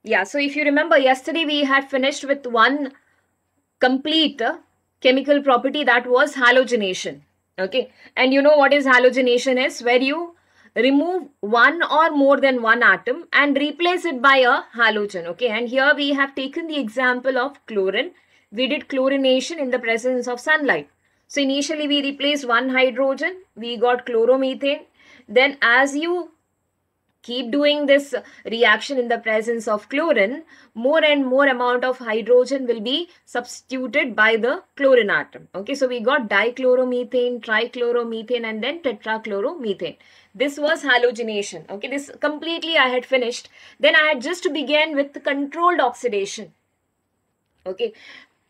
Yeah, so if you remember, yesterday we had finished with one complete chemical property, that was halogenation. Okay, and you know what is halogenation is? Where you remove one or more than one atom and replace it by a halogen. Okay, and here we have taken the example of chlorine. We did chlorination in the presence of sunlight. So initially we replaced one hydrogen, we got chloromethane. Then as you keep doing this reaction in the presence of chlorine, more and more amount of hydrogen will be substituted by the chlorine atom. Okay, so we got dichloromethane, trichloromethane, and then tetrachloromethane. This was halogenation. Okay, this completely I had finished. Then I had just to begin with controlled oxidation. Okay,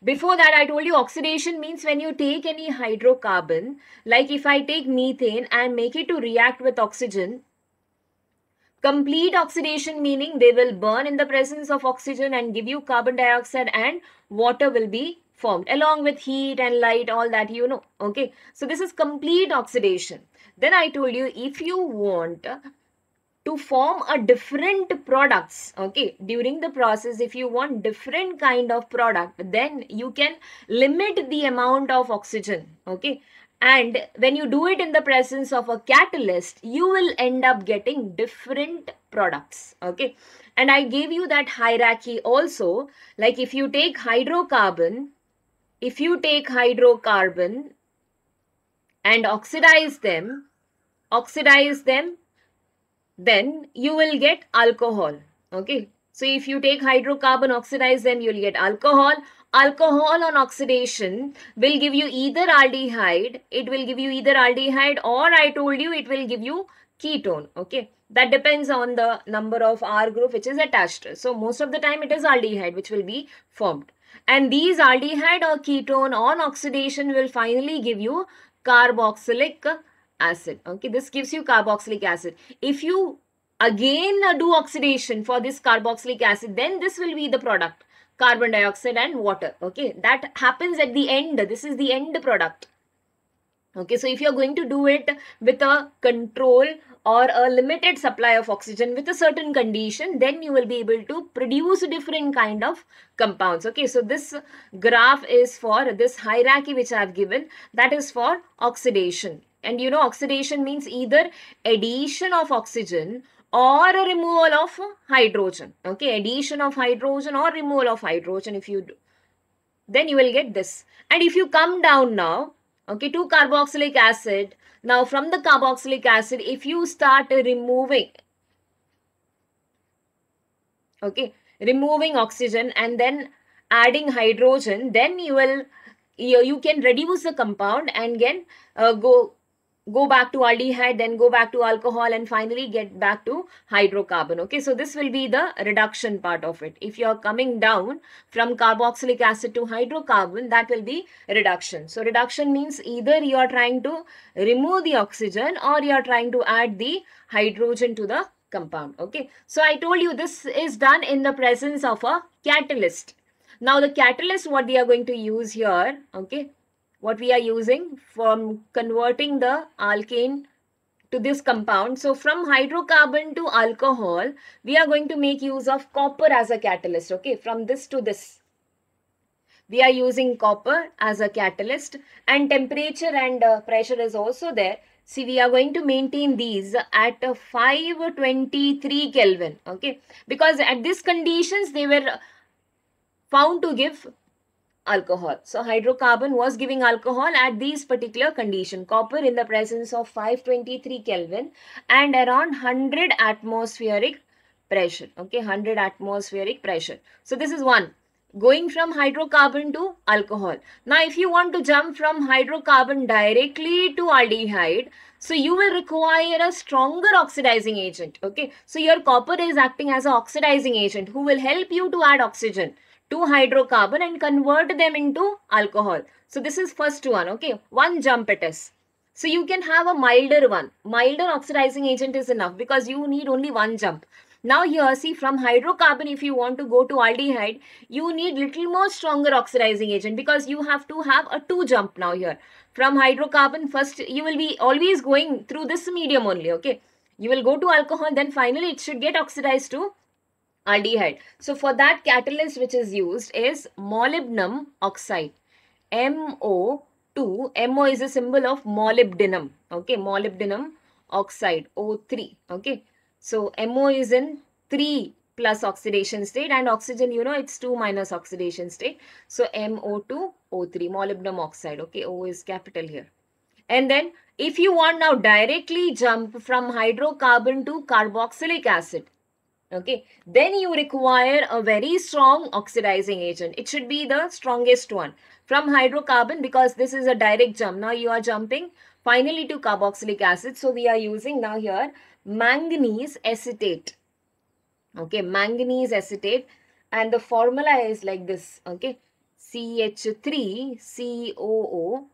before that I told you oxidation means when you take any hydrocarbon, like if I take methane and make it to react with oxygen. Complete oxidation meaning they will burn in the presence of oxygen and give you carbon dioxide, and water will be formed along with heat and light, all that you know. Okay, so this is complete oxidation. Then I told you, if you want to form a different products, okay, during the process, if you want different kind of product, then you can limit the amount of oxygen. Okay, and when you do it in the presence of a catalyst, you will end up getting different products. Okay, and I gave you that hierarchy also. Like if you take hydrocarbon, and oxidize them, then you will get alcohol. Okay, so if you take hydrocarbon, oxidize them, you'll get alcohol. Alcohol on oxidation will give you either aldehyde, or I told you it will give you ketone. Okay, that depends on the number of R group which is attached. So most of the time it is aldehyde which will be formed, and these aldehyde or ketone on oxidation will finally give you carboxylic acid. Okay, this gives you carboxylic acid. If you again do oxidation for this carboxylic acid, then this will be the product, carbon dioxide and water. Okay, that happens at the end. This is the end product. Okay, so if you're going to do it with a control or a limited supply of oxygen with a certain condition, then you will be able to produce different kind of compounds. Okay, so this graph is for this hierarchy which I have given, that is for oxidation. And you know, oxidation means either addition of oxygen or a removal of hydrogen. Okay, addition of hydrogen or removal of hydrogen. If you do, then you will get this. And if you come down now, okay, to carboxylic acid, now from the carboxylic acid, if you start removing, okay, removing oxygen and then adding hydrogen, then you can reduce the compound and again go back to aldehyde, then go back to alcohol, and finally get back to hydrocarbon. Okay, so this will be the reduction part of it. If you are coming down from carboxylic acid to hydrocarbon, that will be reduction. So reduction means either you are trying to remove the oxygen or you are trying to add the hydrogen to the compound. Okay, so I told you this is done in the presence of a catalyst. Now the catalyst, what we are going to use here, okay, what we are using from converting the alkane to this compound. So from hydrocarbon to alcohol, we are going to make use of copper as a catalyst. Okay, from this to this, we are using copper as a catalyst, and temperature and pressure is also there. See, we are going to maintain these at 523 Kelvin. Okay, because at these conditions they were found to give alcohol. So hydrocarbon was giving alcohol at these particular condition. Copper in the presence of 523 Kelvin and around 100 atmospheric pressure. Okay, 100 atmospheric pressure. So this is one. Going from hydrocarbon to alcohol. Now if you want to jump from hydrocarbon directly to aldehyde, so you will require a stronger oxidizing agent. Okay, so your copper is acting as an oxidizing agent who will help you to add oxygen to hydrocarbon and convert them into alcohol. So this is first one. Okay, one jump it is. So you can have a milder one. Milder oxidizing agent is enough because you need only one jump. Now here, see, from hydrocarbon, if you want to go to aldehyde, you need little more stronger oxidizing agent because you have to have a two jump now here. From hydrocarbon, first you will be always going through this medium only. Okay, you will go to alcohol, then finally it should get oxidized to aldehyde. So for that, catalyst which is used is molybdenum oxide. MO2, MO is a symbol of molybdenum. Okay, molybdenum oxide, O3. Okay, so MO is in 3 plus oxidation state, and oxygen, you know, it's 2 minus oxidation state. So MO2, O3, molybdenum oxide. Okay, O is capital here. And then if you want now directly jump from hydrocarbon to carboxylic acid, okay, then you require a very strong oxidizing agent. It should be the strongest one from hydrocarbon, because this is a direct jump. Now you are jumping finally to carboxylic acid. So we are using now here manganese acetate. Okay, manganese acetate, and the formula is like this. Okay, CH3COO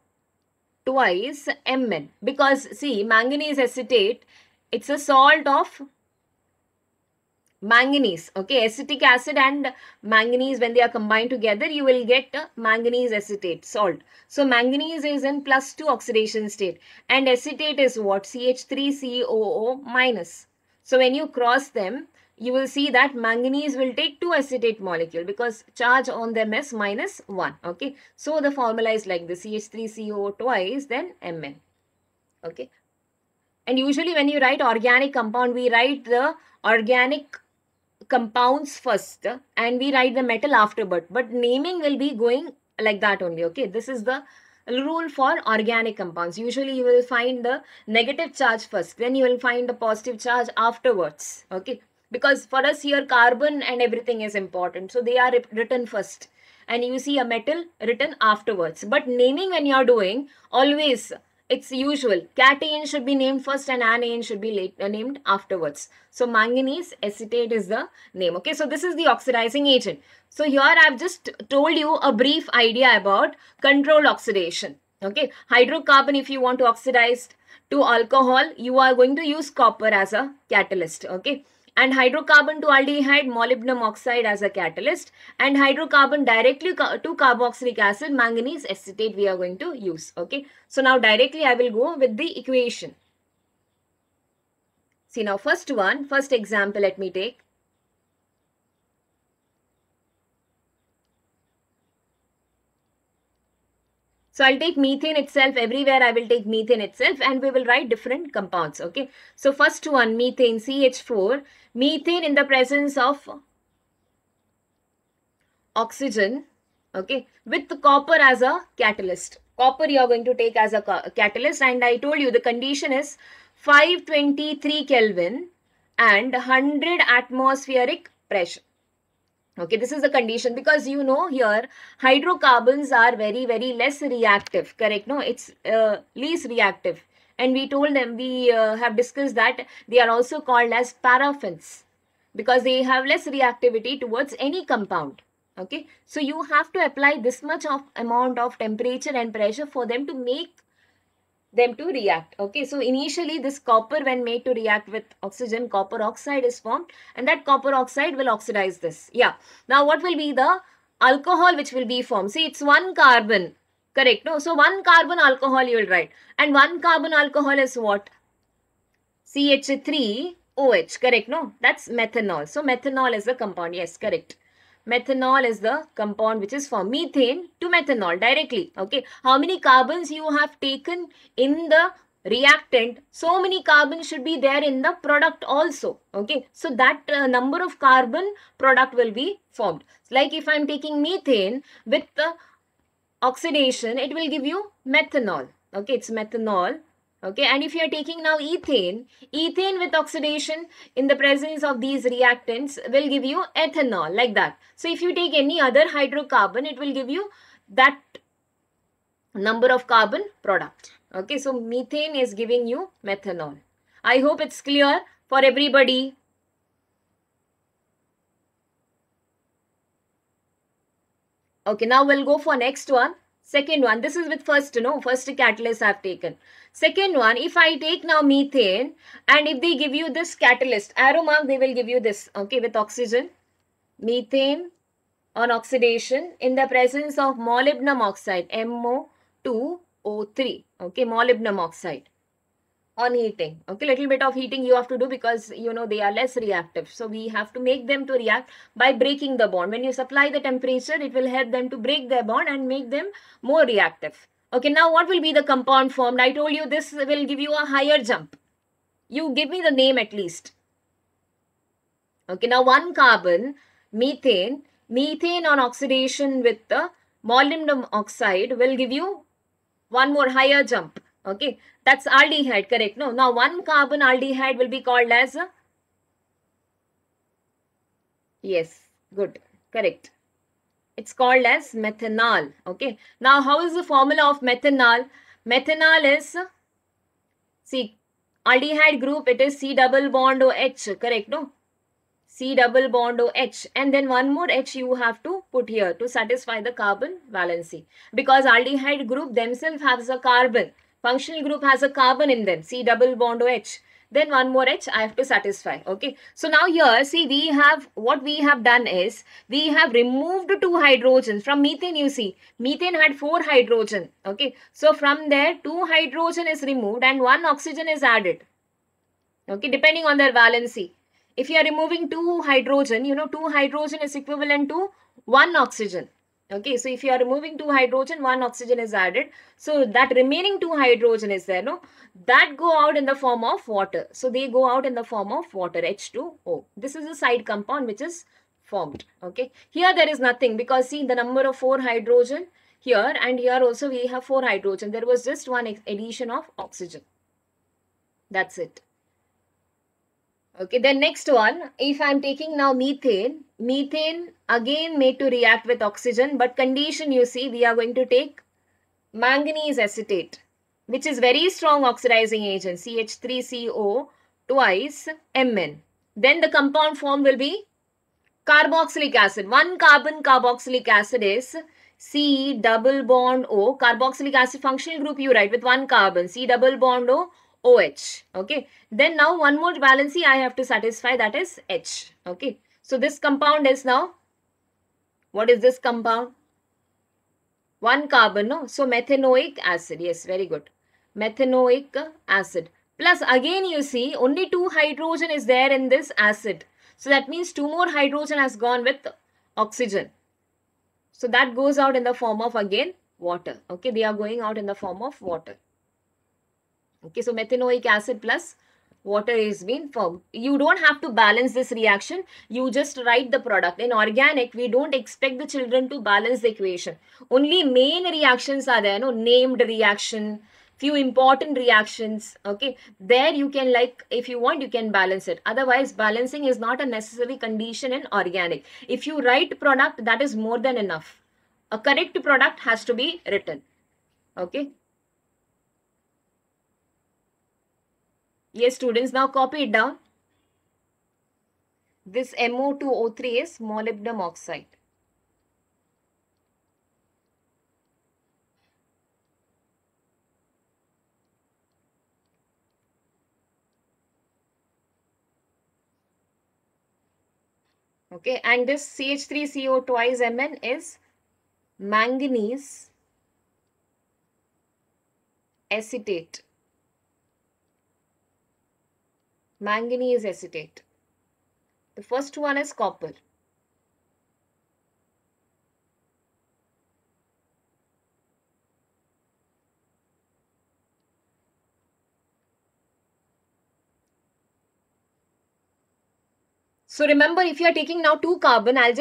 twice Mn, because see, manganese acetate, it's a salt of manganese. Okay, acetic acid and manganese, when they are combined together, you will get manganese acetate salt. So manganese is in +2 oxidation state, and acetate is what? CH3COO minus. So when you cross them, you will see that manganese will take 2 acetate molecule, because charge on them is -1. Okay, so the formula is like this: CH3COO twice, then Mn. Okay, and usually when you write organic compound, we write the organic compounds first and we write the metal afterward, but naming will be going like that only. Okay, this is the rule for organic compounds. Usually you will find the negative charge first, then you will find the positive charge afterwards. Okay, because for us here carbon and everything is important, so they are written first and you see a metal written afterwards. But naming, when you are doing, always it's usual. Cation should be named first and anion should be named afterwards. So manganese acetate is the name. Okay, so this is the oxidizing agent. So here I have just told you a brief idea about controlled oxidation. Okay, hydrocarbon, if you want to oxidize to alcohol, you are going to use copper as a catalyst. Okay, and hydrocarbon to aldehyde, molybdenum oxide as a catalyst, and hydrocarbon directly to carboxylic acid, manganese acetate we are going to use. Okay, so now directly I will go with the equation. See, now first example let me take. So I'll take methane itself. Everywhere I will take methane itself and we will write different compounds. Okay, so first one, methane, CH4. Methane in the presence of oxygen, okay, with the copper as a catalyst. Copper you are going to take as a catalyst, and I told you the condition is 523 Kelvin and 100 atmospheric pressure. Okay, this is the condition, because you know here hydrocarbons are very less reactive, correct? No, it's least reactive, and we told them, we have discussed that they are also called as paraffins because they have less reactivity towards any compound. Okay, so you have to apply this much of amount of temperature and pressure for them to make them to react. Okay, so initially this copper, when made to react with oxygen, copper oxide is formed, and that copper oxide will oxidize this. Yeah, now what will be the alcohol which will be formed? See, it's one carbon, correct? No, so one carbon alcohol you will write, and one carbon alcohol is what? CH3OH, correct? No, that's methanol. So methanol is the compound. Yes, correct. Methanol is the compound which is from methane to methanol directly. Okay, how many carbons you have taken in the reactant, so many carbons should be there in the product also. Okay, so that number of carbon product will be formed. Like if I am taking methane with the oxidation, it will give you methanol. Okay, it's methanol. Okay, and if you are taking now ethane with oxidation in the presence of these reactants will give you ethanol, like that. So if you take any other hydrocarbon, it will give you that number of carbon product. Okay, so methane is giving you methanol. I hope it's clear for everybody. Okay, now we'll go for next one. Second one, this is with first catalyst I have taken. Second one, if I take now methane, and if they give you this catalyst, arrow mark, they will give you this, okay, with oxygen, methane on oxidation in the presence of molybdenum oxide, MO2O3, okay, molybdenum oxide. On heating. Okay, little bit of heating you have to do because they are less reactive. So we have to make them to react by breaking the bond. When you supply the temperature, it will help them to break their bond and make them more reactive. Okay, now what will be the compound formed? I told you this will give you a higher jump. You give me the name at least. Okay, now one carbon, methane. Methane on oxidation with the molybdenum oxide will give you one more higher jump. Okay, that's aldehyde, correct? No, now one carbon aldehyde will be called as yes, good, correct. It's called as methanol. Okay, now how is the formula of methanol? Methanol is, see, aldehyde group, it is C double bond OH, correct? No, C double bond OH, and then one more H you have to put here to satisfy the carbon valency, because aldehyde group themselves has a carbon. Functional group has a carbon in them, C double bond OH. Then one more H I have to satisfy. Okay. So now here, see, what we have done is, we have removed 2 hydrogens from methane. You see, methane had 4 hydrogen. Okay. So from there, 2 hydrogen is removed and 1 oxygen is added. Okay. Depending on their valency. If you are removing 2 hydrogen, 2 hydrogen is equivalent to 1 oxygen. Okay, so if you are removing 2 hydrogen, 1 oxygen is added. So that remaining 2 hydrogen is there, no? That go out in the form of water. So they go out in the form of water, H2O. This is a side compound which is formed. Okay, here there is nothing because see the number of 4 hydrogen here and here also we have 4 hydrogen. There was just one addition of oxygen. That's it. Okay, then next one, if I am taking now methane, methane again made to react with oxygen, but condition you see, we are going to take manganese acetate, which is very strong oxidizing agent, CH3CO twice Mn. Then the compound form will be carboxylic acid. One carbon carboxylic acid is C double bond O. Carboxylic acid functional group you write with one carbon, C double bond O, OH. Okay. Then now one more valency I have to satisfy, that is H. Okay. So this compound is now, what is this compound? One carbon, no? So methanoic acid. Yes, very good. Methanoic acid. Plus again you see only 2 hydrogen is there in this acid. So that means 2 more hydrogen has gone with oxygen. So that goes out in the form of again water. Okay, they are going out in the form of water. Okay, so methanoic acid plus water is being formed. You don't have to balance this reaction. You just write the product. In organic, we don't expect the children to balance the equation. Only main reactions are there, no? Named reaction, few important reactions. Okay, there you can, like, if you want, you can balance it. Otherwise, balancing is not a necessary condition in organic. If you write product, that is more than enough. A correct product has to be written. Okay. Yes, students, now copy it down. This MO2O3 is molybdenum oxide. Okay, and this CH3CO twice Mn is manganese acetate. Manganese acetate. The first one is copper. So remember, if you are taking now 2 carbon, I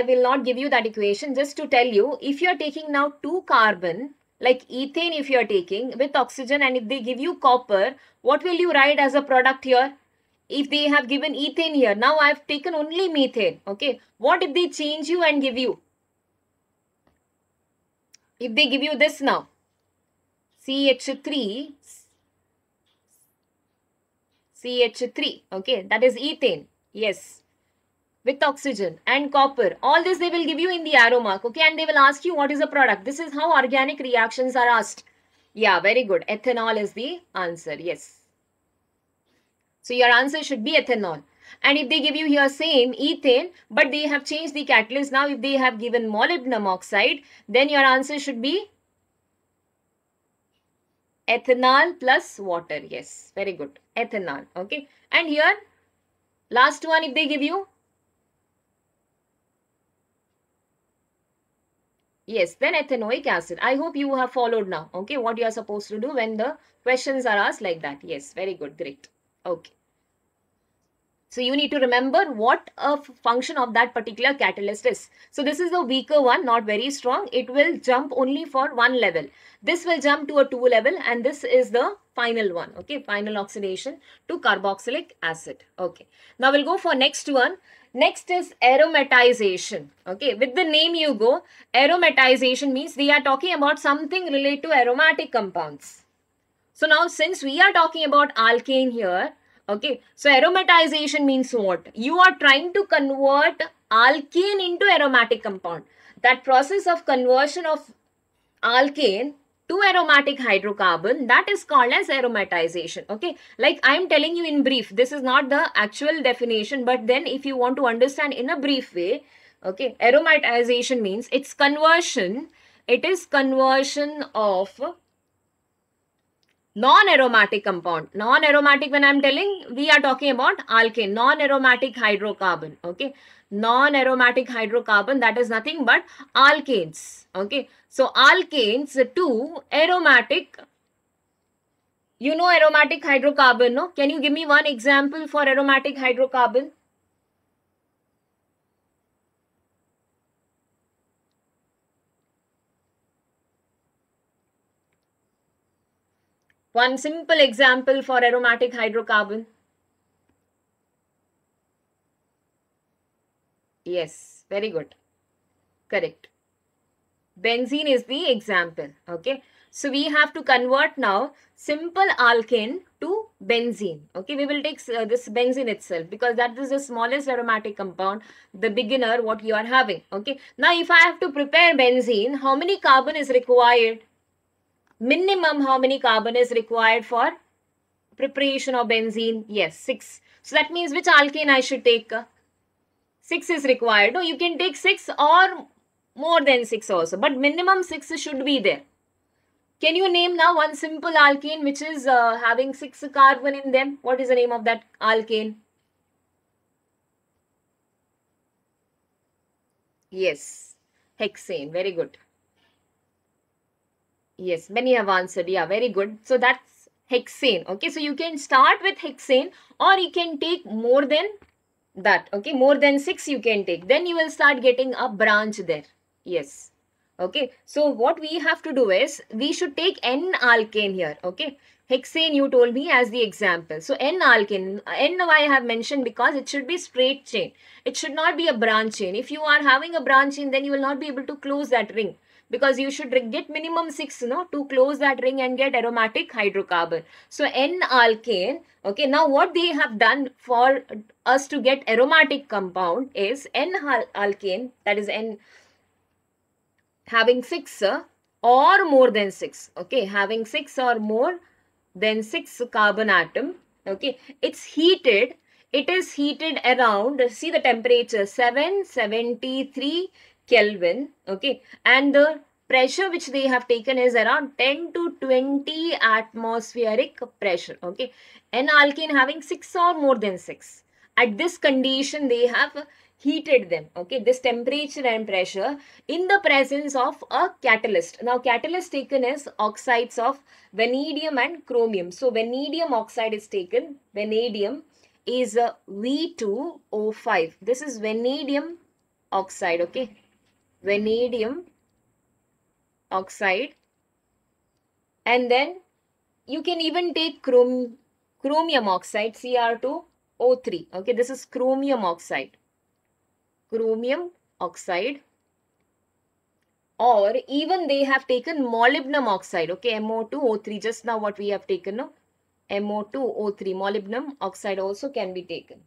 will not give you that equation, just to tell you, if you are taking now 2 carbon, like ethane if you are taking with oxygen, and if they give you copper, what will you write as a product here? If they have given ethane here, now I have taken only methane, okay? What if they change you and give you? If they give you this now, CH3, okay, that is ethane, yes, with oxygen and copper. All this they will give you in the arrow mark, okay, and they will ask you what is the product. This is how organic reactions are asked. Yeah, very good. Ethanol is the answer, yes. So your answer should be ethanol. And if they give you here same ethane, but they have changed the catalyst, now if they have given molybdenum oxide, then your answer should be Ethanol plus water. Yes, very good. Ethanol. Okay. And here, last one, if they give you, yes, then ethanoic acid. I hope you have followed now. Okay, what you are supposed to do when the questions are asked like that. Yes, very good. Great. Okay. So you need to remember what a function of that particular catalyst is. So this is the weaker one, not very strong. It will jump only for one level. This will jump to a 2 level, and this is the final one. Okay, final oxidation to carboxylic acid. Okay. Now we'll go for next one. Next is aromatization. Okay, with the name you go, aromatization means we are talking about something related to aromatic compounds. So now since we are talking about alkane here, okay, so aromatization means what? You are trying to convert alkane into aromatic compound. That process of conversion of alkane to aromatic hydrocarbon, that is called as aromatization. Okay, like I am telling you in brief, this is not the actual definition, but then if you want to understand in a brief way, okay, aromatization means it's conversion, it is conversion of non-aromatic compound. Non-aromatic, when I'm telling, we are talking about alkane, non-aromatic hydrocarbon. Okay, non-aromatic hydrocarbon, that is nothing but alkanes. Okay, so alkanes to aromatic. You know aromatic hydrocarbon, no? Can you give me one example for aromatic hydrocarbon? One simple example for aromatic hydrocarbon. Yes, very good. Correct. Benzene is the example. Okay. So we have to convert now simple alkane to benzene. Okay. We will take this benzene itself because that is the smallest aromatic compound, the beginner what you are having. Okay. Now if I have to prepare benzene, how many carbon is required? Minimum how many carbon is required for preparation of benzene? Yes, 6. So that means which alkane I should take? 6 is required. No, you can take 6 or more than 6 also, but minimum 6 should be there. Can you name now one simple alkane which is having 6 carbon in them? What is the name of that alkane? Yes, hexane. Very good. Yes, many have answered. Yeah, very good. So that's hexane. Okay, so you can start with hexane or you can take more than that. Okay, more than 6 you can take. Then you will start getting a branch there. Yes. Okay, so what we have to do is we should take N-alkane here. Okay, hexane you told me as the example. So N-alkane, N I have mentioned because it should be straight chain. It should not be a branch chain. If you are having a branch chain, then you will not be able to close that ring because you should get minimum 6, no, to close that ring and get aromatic hydrocarbon. So N-alkane, okay, now what they have done for us to get aromatic compound is N-alkane, that is N having 6 or more than 6, okay, having 6 or more than 6 carbon atom, okay, it's heated, it is heated around, see the temperature, 773 Kelvin, okay, and the pressure which they have taken is around 10 to 20 atmospheric pressure, okay, an alkane having 6 or more than 6. At this condition, they have heated them, okay, this temperature and pressure in the presence of a catalyst. Now, catalyst taken is oxides of vanadium and chromium. So, vanadium oxide is taken. Vanadium is a V2O5. This is vanadium oxide, okay. Vanadium oxide. And then you can even take chromium oxide, Cr2O3. Okay, this is chromium oxide. Chromium oxide. Or even they have taken molybdenum oxide, okay, MO2O3, just now what we have taken, no? MO2O3, molybdenum oxide also can be taken.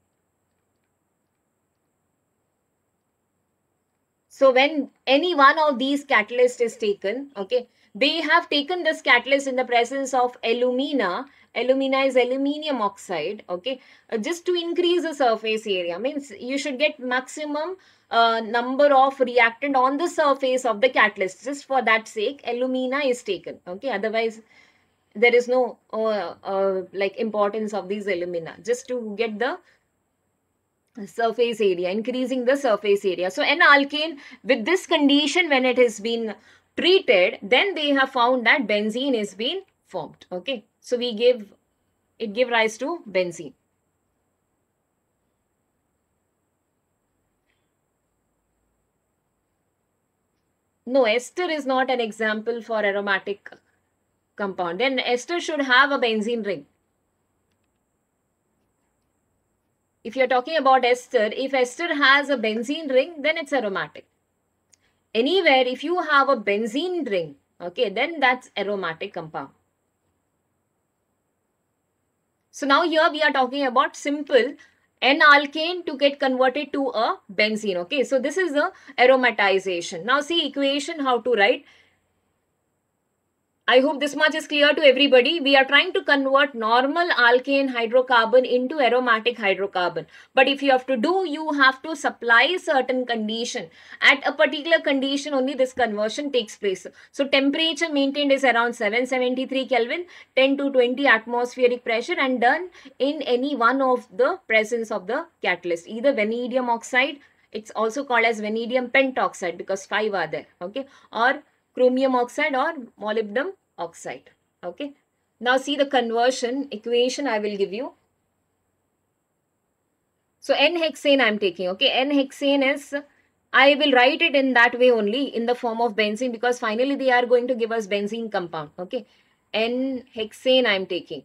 So when any one of these catalyst is taken, okay, they have taken this catalyst in the presence of alumina. Alumina is aluminium oxide, okay, just to increase the surface area. Means you should get maximum number of reactant on the surface of the catalyst. Just for that sake, alumina is taken, okay. Otherwise, there is no like importance of these alumina, just to get the surface area, increasing the surface area. So N-alkane, with this condition, when it has been treated, then they have found that benzene is being formed. Okay, so it give rise to benzene. No, ester is not an example for aromatic compound. Then ester should have a benzene ring. If you're talking about ester, if ester has a benzene ring, then it's aromatic. Anywhere, if you have a benzene ring, okay, then that's aromatic compound. So now here we are talking about simple N-alkane to get converted to a benzene. Okay, so this is the aromatization. Now see equation how to write. I hope this much is clear to everybody. We are trying to convert normal alkane hydrocarbon into aromatic hydrocarbon. But if you have to do, you have to supply certain condition. At a particular condition, only this conversion takes place. So temperature maintained is around 773 Kelvin, 10 to 20 atmospheric pressure, and done in any one of the presence of the catalyst. Either vanadium oxide, it's also called as vanadium pentoxide because 5 are there. Okay, or chromium oxide or molybdenum oxide. Okay. Now see the conversion equation I will give you. So N-hexane I am taking. Okay. N-hexane is, I will write it in that way only in the form of benzene because finally they are going to give us benzene compound. Okay. N-hexane I am taking.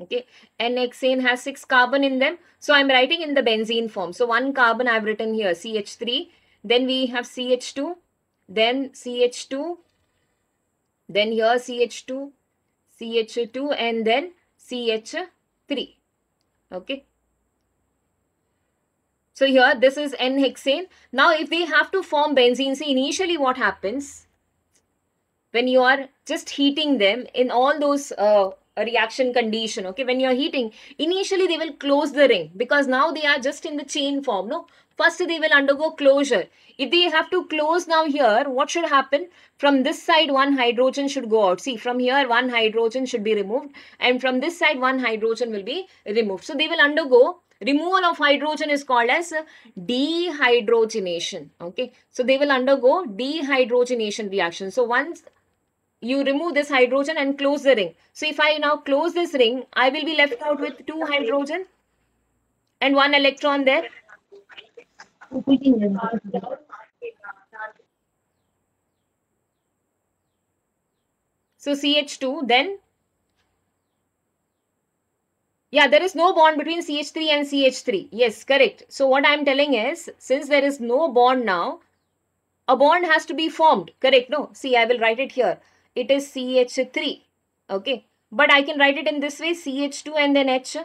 Okay. N-hexane has 6 carbon in them. So I am writing in the benzene form. So 1 carbon I have written here CH3. Then we have CH2. Then CH2. Then here CH2, CH2 and then CH3. Okay. So here this is N-hexane. Now if they have to form benzene, see initially what happens when you are just heating them in all those reaction condition. Okay, when you are heating, initially they will close the ring because now they are just in the chain form. No, first they will undergo closure. If they have to close now here, what should happen? From this side, one hydrogen should go out. See, from here, one hydrogen should be removed. And from this side, one hydrogen will be removed. So they will undergo removal of hydrogen is called as dehydrogenation. Okay, so they will undergo dehydrogenation reaction. So once you remove this hydrogen and close the ring. So if I now close this ring, I will be left out with 2 hydrogen and 1 electron there. So CH2, then yeah, there is no bond between CH3 and CH3. Yes, correct. So what I am telling is, since there is no bond now, a bond has to be formed. Correct? No, see, I will write it here. It is CH3. Okay. But I can write it in this way, CH2 and then H.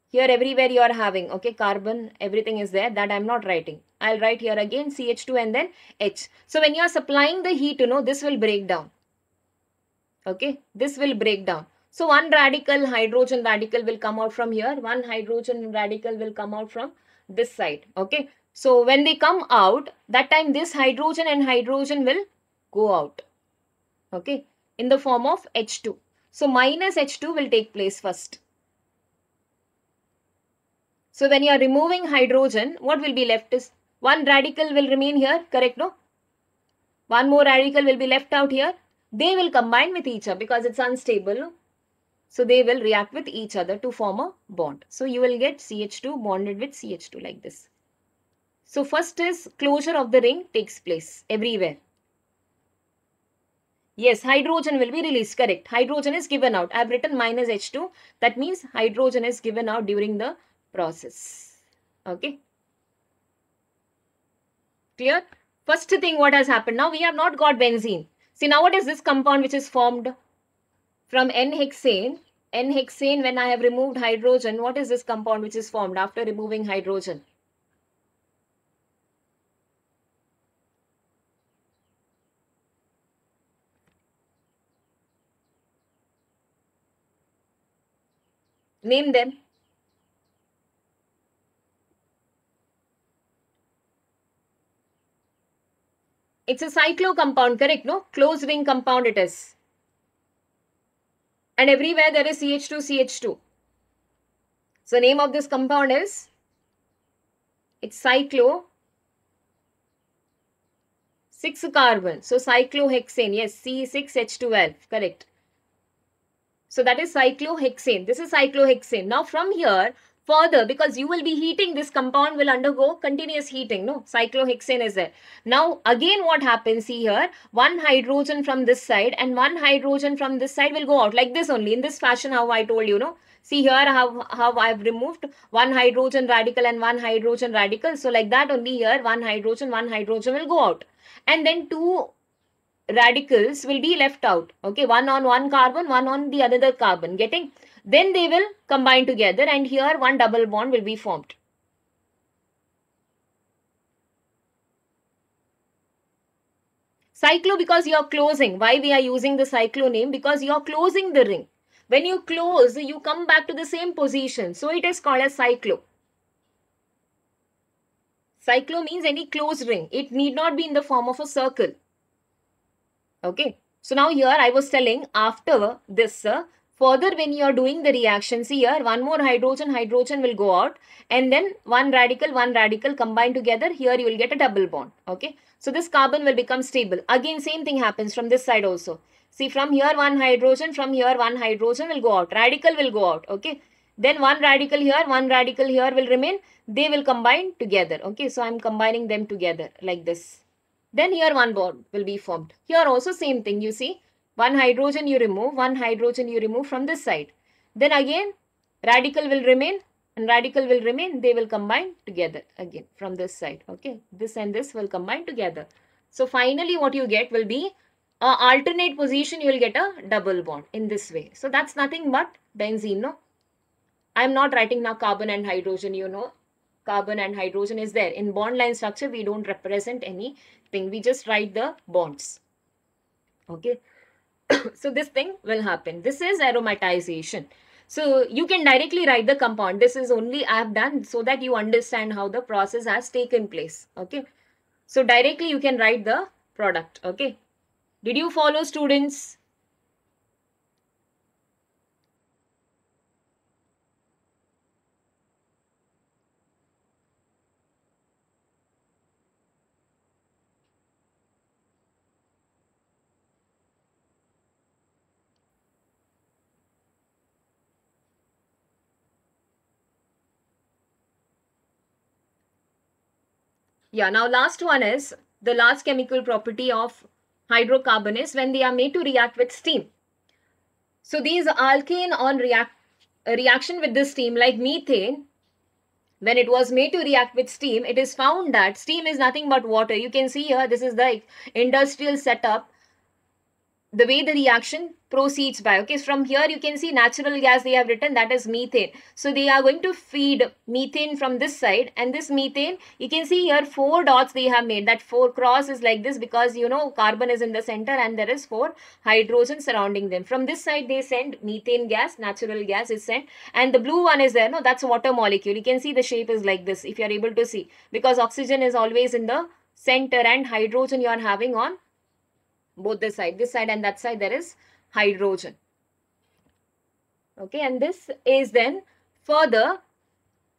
Here everywhere you are having, okay, carbon, everything is there. That I am not writing. I'll write here again CH2 and then H. So when you are supplying the heat, this will break down. Okay, this will break down. So one radical, hydrogen radical will come out from here. One hydrogen radical will come out from this side. Okay, so when they come out, that time this hydrogen and hydrogen will go out. Okay, in the form of H2. So minus H2 will take place first. So when you are removing hydrogen, what will be left is one radical will remain here, correct? No? One more radical will be left out here. They will combine with each other because it's unstable. No? So they will react with each other to form a bond. So you will get CH2 bonded with CH2 like this. So first is closure of the ring takes place everywhere. Yes, hydrogen will be released, correct. Hydrogen is given out. I have written minus H2. That means hydrogen is given out during the process. Okay. Clear? First thing what has happened. Now we have not got benzene. See now what is this compound which is formed from N-hexane? N-hexane, when I have removed hydrogen, what is this compound which is formed after removing hydrogen? Name them. It's a cyclo compound, correct? No? Closed ring compound it is. and everywhere there is CH2, CH2. So name of this compound is, it's cyclo 6 carbon. So cyclohexane, yes, C6H12, correct. So that is cyclohexane. This is cyclohexane. Now from here, further, because you will be heating, this compound will undergo continuous heating. No, cyclohexane is there. Now again what happens, see here, one hydrogen from this side and one hydrogen from this side will go out like this only, in this fashion how I told you, no. See here how I've removed one hydrogen radical and one hydrogen radical. So like that only here, one hydrogen will go out. And then two radicals will be left out. Okay, one on one carbon, one on the another carbon. Getting? Then they will combine together and here one double bond will be formed. Cyclo, because you are closing. Why we are using the cyclo name? Because you are closing the ring. When you close, you come back to the same position. So it is called as cyclo. Cyclo means any closed ring. It need not be in the form of a circle. Okay. So now here I was telling, after this, further when you are doing the reaction, see here, one more hydrogen will go out, and then one radical combine together. Here you will get a double bond. Okay. So this carbon will become stable. Again, same thing happens from this side also. See, from here one hydrogen, from here one hydrogen will go out. Radical will go out. Okay. Then one radical here will remain. They will combine together. Okay. So I am combining them together like this. Then here one bond will be formed. Here also same thing, you see. One hydrogen you remove from this side. Then again radical will remain and radical will remain. They will combine together again from this side. Okay, this and this will combine together. So finally what you get will be a alternate position. You will get a double bond in this way. So that's nothing but benzene. No, I am not writing now carbon and hydrogen, you know. Carbon and hydrogen is there. In bond line structure, we don't represent anything. We just write the bonds. Okay. So this thing will happen. This is aromatization. So you can directly write the compound. This is only I have done so that you understand how the process has taken place. Okay. So directly you can write the product. Okay. Did you follow, students? Yeah, now last one is the last chemical property of hydrocarbon is when they are made to react with steam. So these alkane on reaction with the steam, like methane, when it was made to react with steam, it is found that steam is nothing but water. You can see here, this is the industrial setup, the way the reaction proceeds by. Okay, from here you can see natural gas they have written, that is methane. So they are going to feed methane from this side, and this methane, you can see here 4 dots they have made. That 4 cross is like this because you know carbon is in the center and there is 4 hydrogen surrounding them. From this side they send methane gas, natural gas is sent, and the blue one is there, no, that's water molecule. You can see the shape is like this if you are able to see, because oxygen is always in the center and hydrogen you are having on both the side, this side and that side there is hydrogen. Okay, and this is then further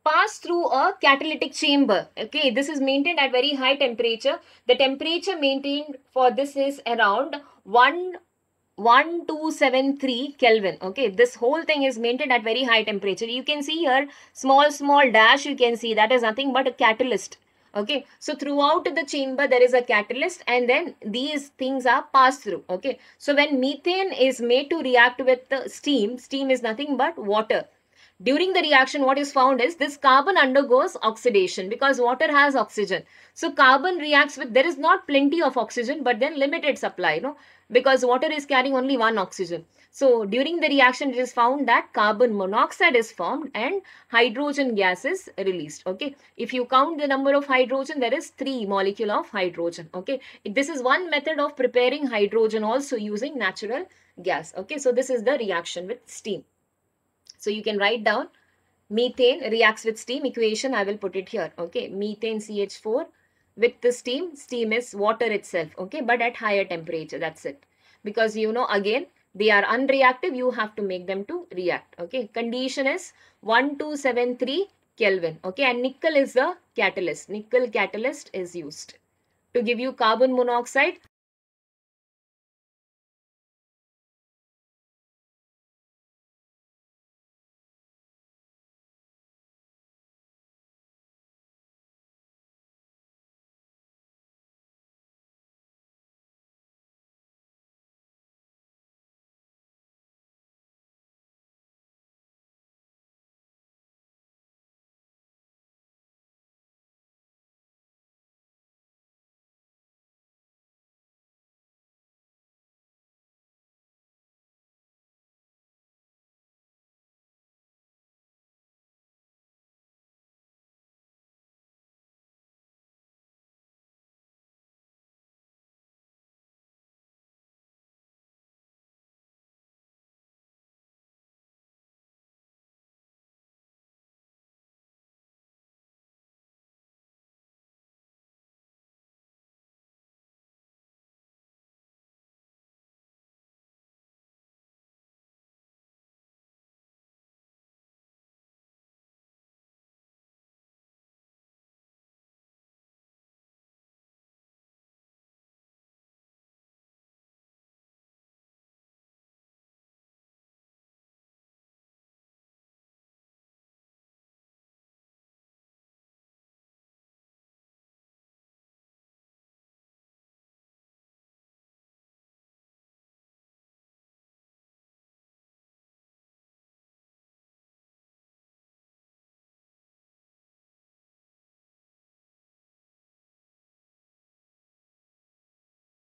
pass through a catalytic chamber. Okay, this is maintained at very high temperature. The temperature maintained for this is around 1273 Kelvin. Okay, this whole thing is maintained at very high temperature. You can see here small dash, you can see that is nothing but a catalyst. Okay, so throughout the chamber there is a catalyst and then these things are passed through. Okay, so when methane is made to react with the steam is nothing but water. During the reaction, what is found is this carbon undergoes oxidation because water has oxygen. So carbon reacts with, there is not plenty of oxygen, but then limited supply, no, because water is carrying only one oxygen. So during the reaction, it is found that carbon monoxide is formed and hydrogen gas is released. Okay, if you count the number of hydrogen, there is 3 molecule of hydrogen. Okay, this is one method of preparing hydrogen also using natural gas. Okay, so this is the reaction with steam. So you can write down methane reacts with steam equation. I will put it here. Okay, methane CH4 with the steam is water itself. Okay, but at higher temperature. That's it. Because you know again they are unreactive, you have to make them to react. Okay, condition is 1273 Kelvin. Okay, and nickel is the catalyst. Nickel catalyst is used to give you carbon monoxide